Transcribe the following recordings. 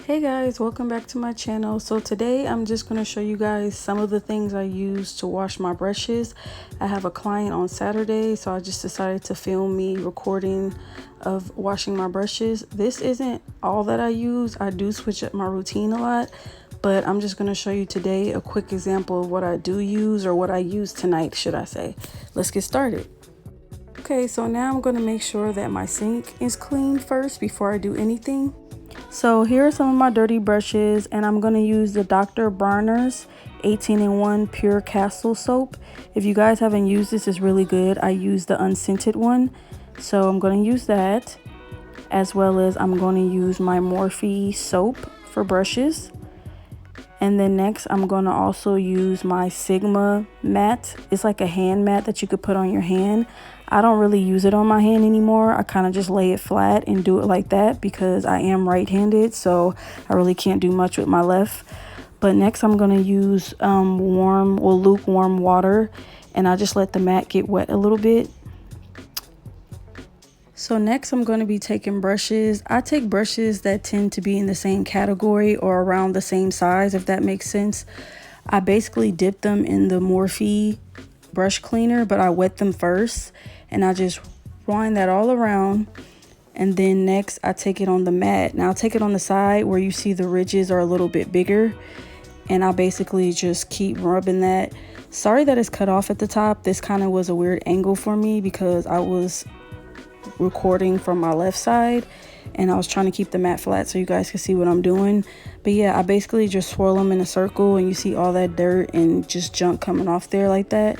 Hey guys, welcome back to my channel. So today I'm just going to show you guys some of the things I use to wash my brushes. I have a client on Saturday, so I just decided to film me recording of washing my brushes. This isn't all that I use. I do switch up my routine a lot, but I'm just going to show you today a quick example of what I do use, or what I use tonight, should I say. Let's get started. Okay, so now I'm going to make sure that my sink is clean first before I do anything. So here are some of my dirty brushes, and I'm going to use the Dr. Bronner's 18-in-1 Pure Castile soap. If you guys haven't used this, it's really good. I use the unscented one, so I'm going to use that, as well as I'm going to use my Morphe soap for brushes. And then next, I'm going to also use my Sigma mat. It's like a hand mat that you could put on your hand. I don't really use it on my hand anymore. I kind of just lay it flat and do it like that because I am right-handed, so I really can't do much with my left. But next, I'm going to use lukewarm water, and I just let the mat get wet a little bit. So next I'm going to be taking brushes. I take brushes that tend to be in the same category or around the same size, if that makes sense. I basically dip them in the Morphe brush cleaner, but I wet them first, and I just wind that all around. And then next I take it on the mat. Now I'll take it on the side where you see the ridges are a little bit bigger, and I basically just keep rubbing that. Sorry that it's cut off at the top. This kind of was a weird angle for me because I was recording from my left side and I was trying to keep the mat flat so you guys can see what I'm doing. But yeah, I basically just swirl them in a circle, and you see all that dirt and just junk coming off there like that.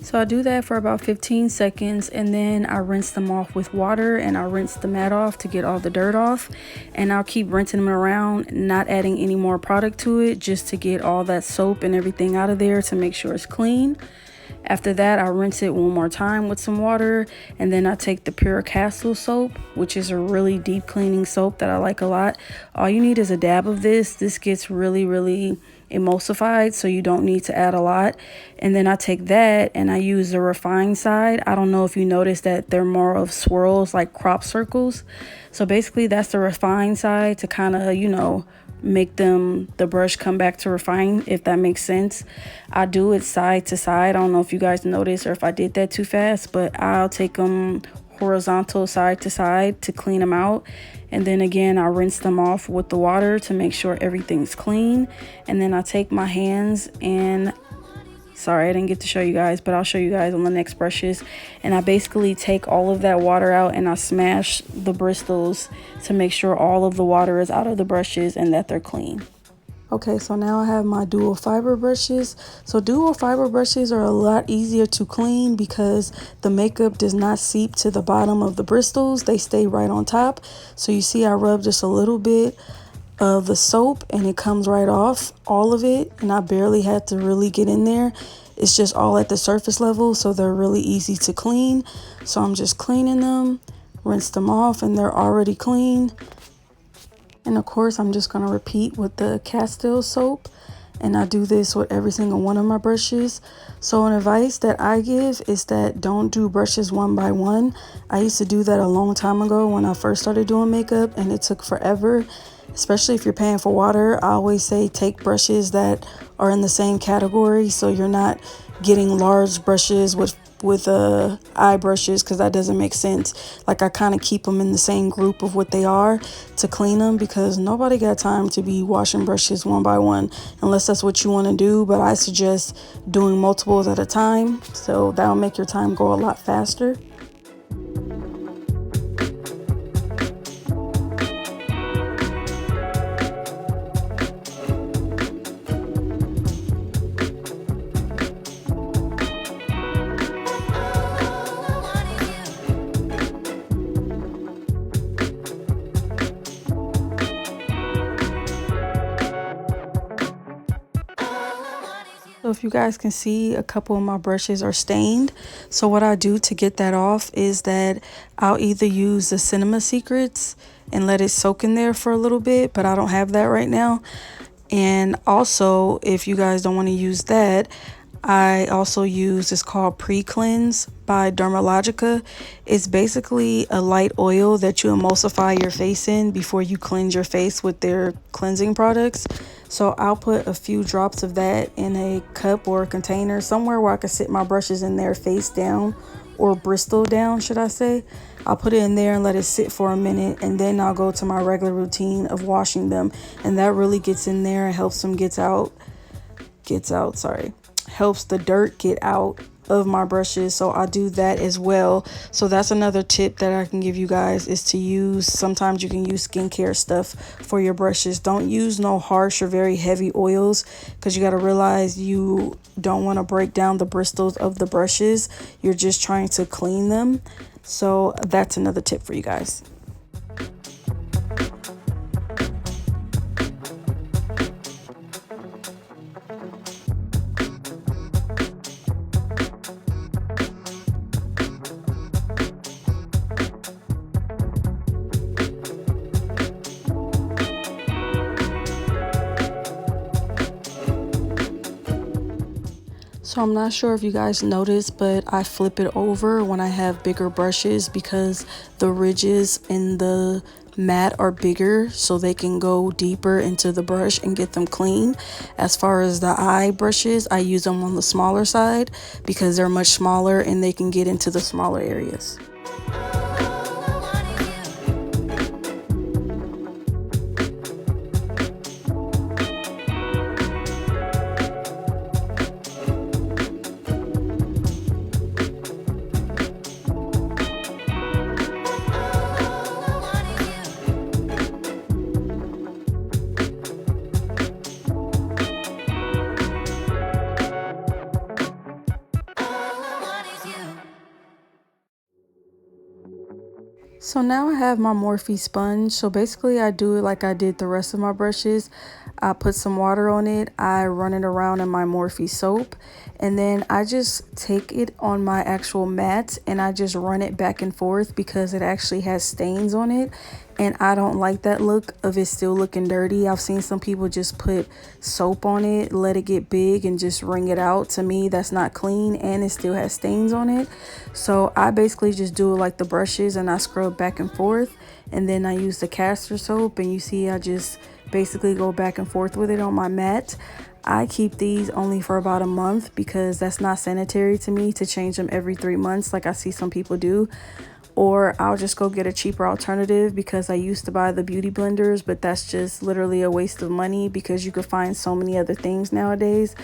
So I do that for about 15 seconds, and then I rinse them off with water, and I rinse the mat off to get all the dirt off. And I'll keep rinsing them around, not adding any more product to it, just to get all that soap and everything out of there to make sure it's clean. After that, I rinse it one more time with some water, and then I take the Pure Castile soap, which is a really deep cleaning soap that I like a lot. All you need is a dab of this. This gets really emulsified, so you don't need to add a lot. And then I take that and I use the refined side. I don't know if you noticed that they're more of swirls, like crop circles. So basically that's the refined side to kind of, make the brush come back to refine, if that makes sense. I do it side to side. I don't know if you guys noticed or if I did that too fast, but I'll take them horizontal side to side to clean them out. And then again, I rinse them off with the water to make sure everything's clean. And then I take my hands and, sorry I didn't get to show you guys, but I'll show you guys on the next brushes. And I basically take all of that water out and I smash the bristles to make sure all of the water is out of the brushes and that they're clean. Okay, so now I have my dual fiber brushes. So dual fiber brushes are a lot easier to clean because the makeup does not seep to the bottom of the bristles. They stay right on top. So you see I rub just a little bit of the soap and it comes right off, all of it, and I barely had to really get in there. It's just all at the surface level, so they're really easy to clean. So I'm just cleaning them, rinse them off, and they're already clean. And of course, I'm just going to repeat with the Castile soap, and I do this with every single one of my brushes. So an advice that I give is that don't do brushes one by one. I used to do that a long time ago when I first started doing makeup, and it took forever, especially if you're paying for water. I always say take brushes that are in the same category, so you're not getting large brushes with eye brushes, because that doesn't make sense. Like, I kind of keep them in the same group of what they are to clean them, because nobody got time to be washing brushes one by one unless that's what you want to do. But I suggest doing multiples at a time, so that'll make your time go a lot faster. So if you guys can see, a couple of my brushes are stained. So what I do to get that off is that I'll either use the Cinema Secrets and let it soak in there for a little bit, but I don't have that right now. And also, if you guys don't want to use that, I also use, it's called Pre-Cleanse by Dermalogica. It's basically a light oil that you emulsify your face in before you cleanse your face with their cleansing products. So I'll put a few drops of that in a cup or a container, somewhere where I can sit my brushes in there face down, or Bristol down, should I say. I'll put it in there and let it sit for a minute, and then I'll go to my regular routine of washing them. And that really gets in there and helps them helps the dirt get out of my brushes. So I do that as well. So that's another tip that I can give you guys, is to use, sometimes you can use skincare stuff for your brushes. Don't use no harsh or very heavy oils, because you got to realize you don't want to break down the bristles of the brushes. You're just trying to clean them. So that's another tip for you guys. So I'm not sure if you guys noticed, but I flip it over when I have bigger brushes, because the ridges in the mat are bigger, so they can go deeper into the brush and get them clean. As far as the eye brushes, I use them on the smaller side because they're much smaller and they can get into the smaller areas. So now I have my Morphe sponge. So basically I do it like I did the rest of my brushes. I put some water on it, I run it around in my Morphe soap, and then I just take it on my actual mat and I just run it back and forth, because it actually has stains on it. And I don't like that look of it still looking dirty. I've seen some people just put soap on it, let it get big, and just wring it out. To me, that's not clean, and it still has stains on it. So I basically just do it like the brushes, and I scrub back and forth. And then I use the castor soap, and you see I just basically go back and forth with it on my mat. I keep these only for about a month, because that's not sanitary to me to change them every 3 months like I see some people do. Or I'll just go get a cheaper alternative, because I used to buy the beauty blenders, but that's just literally a waste of money, because you could find so many other things nowadays.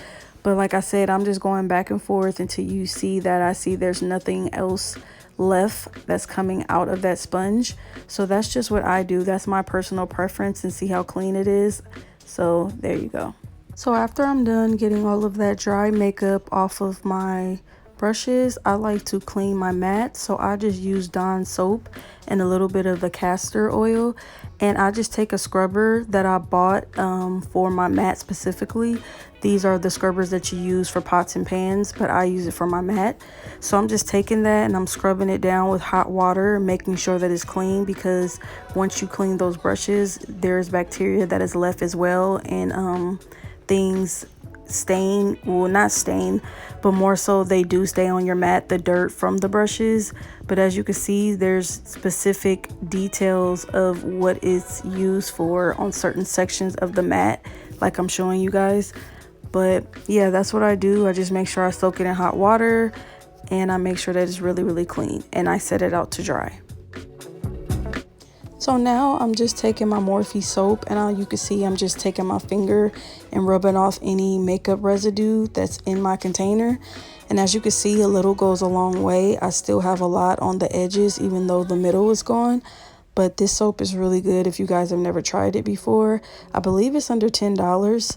But like I said, I'm just going back and forth until you see that I see there's nothing else left that's coming out of that sponge. So that's just what I do. That's my personal preference, and see how clean it is. So there you go. So after I'm done getting all of that dry makeup off of my brushes, I like to clean my mat. So I just use Dawn soap and a little bit of the castor oil, and I just take a scrubber that I bought for my mat specifically. These are the scrubbers that you use for pots and pans, but I use it for my mat. So I'm just taking that and I'm scrubbing it down with hot water, making sure that it's clean, because once you clean those brushes, there's bacteria that is left as well, and things stain, well, not stain, but more so they do stay on your mat, the dirt from the brushes. But as you can see, there's specific details of what it's used for on certain sections of the mat, like I'm showing you guys. But yeah, that's what I do. I just make sure I soak it in hot water, and I make sure that it's really, really clean, and I set it out to dry. So now I'm just taking my Morphe soap, and you can see I'm just taking my finger and rubbing off any makeup residue that's in my container. And as you can see, a little goes a long way. I still have a lot on the edges, even though the middle is gone. But this soap is really good if you guys have never tried it before. I believe it's under $10.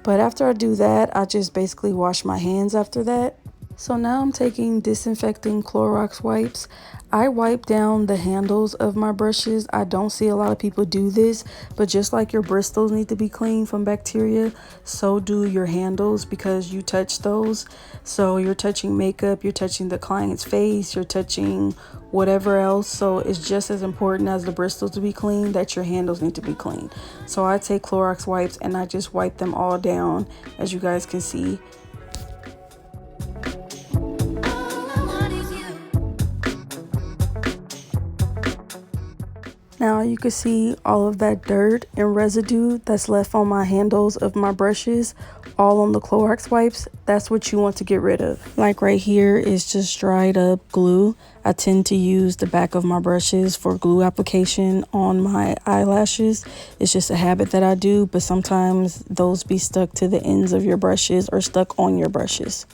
But after I do that, I just basically wash my hands after that. So now I'm taking disinfecting Clorox wipes. I wipe down the handles of my brushes. I don't see a lot of people do this, but just like your bristles need to be clean from bacteria, so do your handles, because you touch those. So you're touching makeup, you're touching the client's face, you're touching whatever else. So it's just as important as the bristles to be clean that your handles need to be clean. So I take Clorox wipes and I just wipe them all down, as you guys can see. Now you can see all of that dirt and residue that's left on my handles of my brushes, all on the Clorox wipes. That's what you want to get rid of. Like right here is just dried up glue. I tend to use the back of my brushes for glue application on my eyelashes. It's just a habit that I do, but sometimes those be stuck to the ends of your brushes or stuck on your brushes.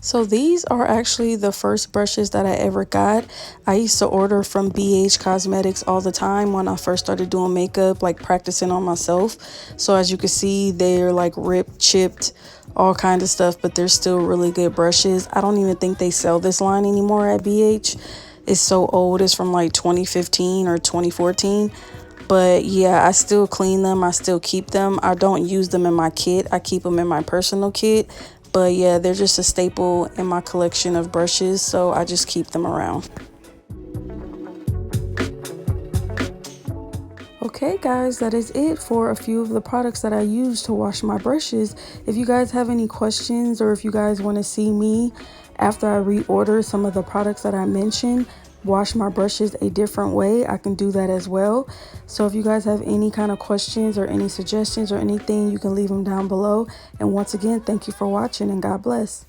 So these are actually the first brushes that I ever got. I used to order from BH Cosmetics all the time when I first started doing makeup, like practicing on myself. So as you can see, they're like ripped, chipped, all kind of stuff, but they're still really good brushes. I don't even think they sell this line anymore at BH. It's so old. It's from like 2015 or 2014. But yeah, I still clean them. I still keep them. I don't use them in my kit. I keep them in my personal kit. But yeah, they're just a staple in my collection of brushes, so I just keep them around. Okay guys, that is it for a few of the products that I use to wash my brushes. If you guys have any questions or if you guys want to see me after I reorder some of the products that I mentioned, wash my brushes a different way, I can do that as well. So if you guys have any kind of questions or any suggestions or anything, you can leave them down below. And once again, thank you for watching and God bless.